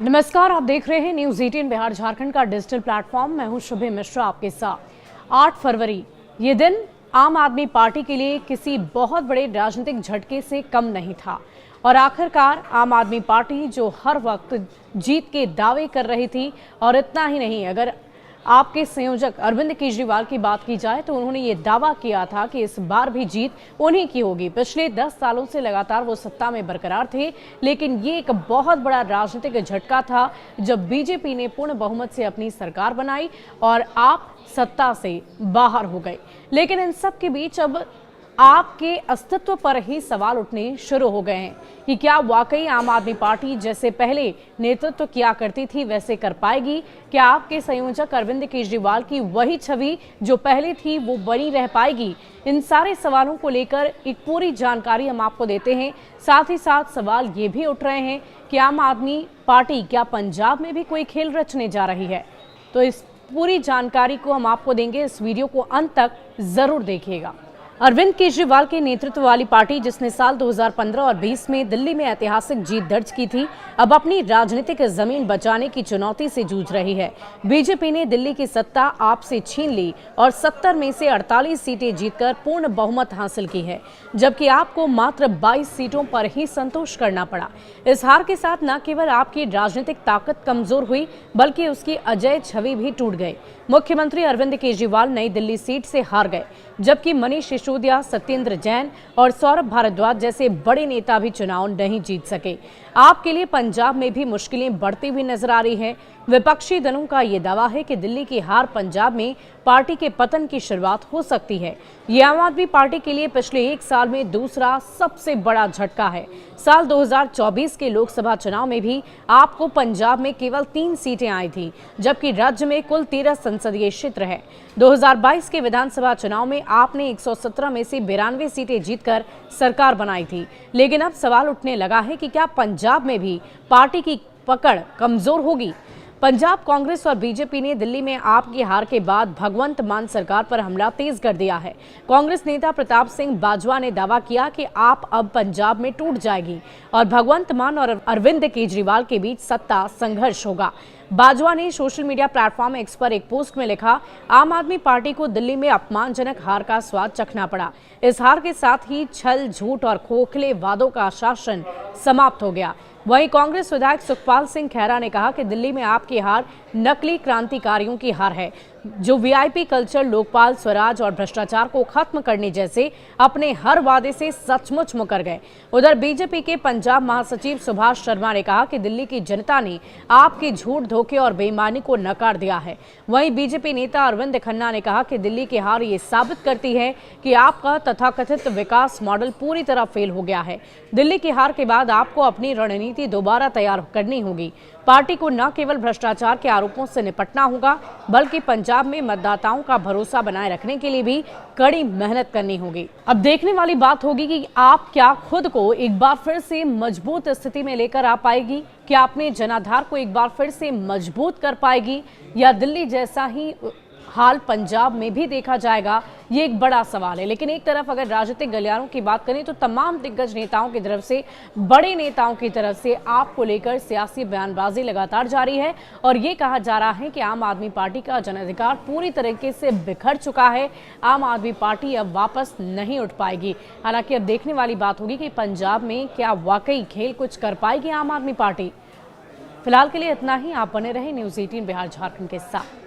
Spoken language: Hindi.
नमस्कार, आप देख रहे हैं न्यूज 18 बिहार झारखंड का डिजिटल प्लेटफॉर्म। मैं हूं शुभे मिश्रा आपके साथ। 8 फरवरी ये दिन आम आदमी पार्टी के लिए किसी बहुत बड़े राजनीतिक झटके से कम नहीं था और आखिरकार आम आदमी पार्टी जो हर वक्त जीत के दावे कर रही थी, और इतना ही नहीं, अगर आपके संयोजक अरविंद केजरीवाल की बात की जाए तो उन्होंने ये दावा किया था कि इस बार भी जीत उन्हीं की होगी। पिछले 10 सालों से लगातार वो सत्ता में बरकरार थे, लेकिन ये एक बहुत बड़ा राजनीतिक झटका था जब बीजेपी ने पूर्ण बहुमत से अपनी सरकार बनाई और आप सत्ता से बाहर हो गए। लेकिन इन सब के बीच अब आपके अस्तित्व पर ही सवाल उठने शुरू हो गए हैं कि क्या वाकई आम आदमी पार्टी जैसे पहले नेतृत्व किया करती थी वैसे कर पाएगी? क्या आपके संयोजक अरविंद केजरीवाल की वही छवि जो पहले थी वो बनी रह पाएगी? इन सारे सवालों को लेकर एक पूरी जानकारी हम आपको देते हैं। साथ ही साथ सवाल ये भी उठ रहे हैं कि आम आदमी पार्टी क्या पंजाब में भी कोई खेल रचने जा रही है? तो इस पूरी जानकारी को हम आपको देंगे, इस वीडियो को अंत तक जरूर देखिएगा। अरविंद केजरीवाल के नेतृत्व वाली पार्टी, जिसने साल 2015 और 20 में दिल्ली में ऐतिहासिक जीत दर्ज की थी, अब अपनी राजनीतिक जमीन बचाने की चुनौती से जूझ रही है। बीजेपी ने दिल्ली की सत्ता आपसे छीन ली और 70 में से 48 सीटें जीतकर पूर्ण बहुमत हासिल की है, जबकि आपको मात्र 22 सीटों पर ही संतोष करना पड़ा। इस हार के साथ न केवल आपकी राजनीतिक ताकत कमजोर हुई, बल्कि उसकी अजय छवि भी टूट गई। मुख्यमंत्री अरविंद केजरीवाल नई दिल्ली सीट से हार गए, जबकि मनीष सिसोदिया, सत्येंद्र जैन और सौरभ भारद्वाज जैसे बड़े नेता भी चुनाव नहीं जीत सके। आपके लिए पंजाब में भी मुश्किलें बढ़ती हुई नजर आ रही हैं। विपक्षी दलों का ये दावा है कि दिल्ली की हार पंजाब में पार्टी के पतन की शुरुआत हो सकती है। ये आम आदमी पार्टी के लिए पिछले एक साल में दूसरा सबसे बड़ा झटका है। साल 2024 के लोकसभा चुनाव में भी आपको पंजाब में केवल 3 सीटें आई थी, जबकि राज्य में कुल 13 संसदीय क्षेत्र है। 2022 के विधानसभा चुनाव में आपने 117 में से 92 सीटें जीतकर सरकार बनाई थी। लेकिन अब सवाल उठने लगा है कि क्या पंजाब में भी पार्टी की पकड़ कमजोर होगी? पंजाब कांग्रेस और बीजेपी ने दिल्ली में आपकी हार के बाद भगवंत मान सरकार पर हमला तेज कर दिया है। कांग्रेस नेता प्रताप सिंह बाजवा ने दावा किया कि आप अब पंजाब में टूट जाएगी और भगवंत मान और अरविंद केजरीवाल के बीच सत्ता संघर्ष होगा। बाजवा ने सोशल मीडिया प्लेटफॉर्म एक्स पर एक पोस्ट में लिखा, आम आदमी पार्टी को दिल्ली में अपमानजनक हार का स्वाद चखना पड़ा। इस हार के साथ ही छल, झूठ और खोखले वादों का शासन समाप्त हो गया। वहीं कांग्रेस विधायक सुखपाल सिंह खैरा ने कहा कि दिल्ली में आपकी हार नकली क्रांतिकारियों की हार है, जो वीआईपी कल्चर, लोकपाल स्वराज और भ्रष्टाचार को खत्म करने जैसे अपने हर वादे से सचमुच मुकर गए। उधर बीजेपी के पंजाब महासचिव सुभाष शर्मा ने कहा कि दिल्ली की जनता ने आपके झूठ, धोखे और बेईमानी को नकार दिया है। वहीं बीजेपी नेता अरविंद खन्ना ने कहा कि दिल्ली की हार ये साबित करती है कि आपका तथाकथित विकास मॉडल पूरी तरह फेल हो गया है। दिल्ली की हार के बाद आपको अपनी रणनीति दोबारा तैयार करनी होगी। पार्टी को न केवल भ्रष्टाचार के आरोपों से निपटना होगा, बल्कि पंजाब में मतदाताओं का भरोसा बनाए रखने के लिए भी कड़ी मेहनत करनी होगी। अब देखने वाली बात होगी कि आप क्या खुद को एक बार फिर से मजबूत स्थिति में लेकर आ पाएगी? क्या अपने जनाधार को एक बार फिर से मजबूत कर पाएगी, या दिल्ली जैसा ही हाल पंजाब में भी देखा जाएगा? ये एक बड़ा सवाल है। लेकिन एक तरफ अगर राजनीतिक गलियारों की बात करें तो तमाम दिग्गज नेताओं की तरफ से, बड़े नेताओं की तरफ से आपको लेकर सियासी बयानबाजी लगातार जारी है और ये कहा जा रहा है कि आम आदमी पार्टी का जनाधिकार पूरी तरीके से बिखर चुका है। आम आदमी पार्टी अब वापस नहीं उठ पाएगी। हालांकि अब देखने वाली बात होगी कि पंजाब में क्या वाकई खेल कुछ कर पाएगी आम आदमी पार्टी। फिलहाल के लिए इतना ही। आप बने रहे न्यूज 18 बिहार झारखंड के साथ।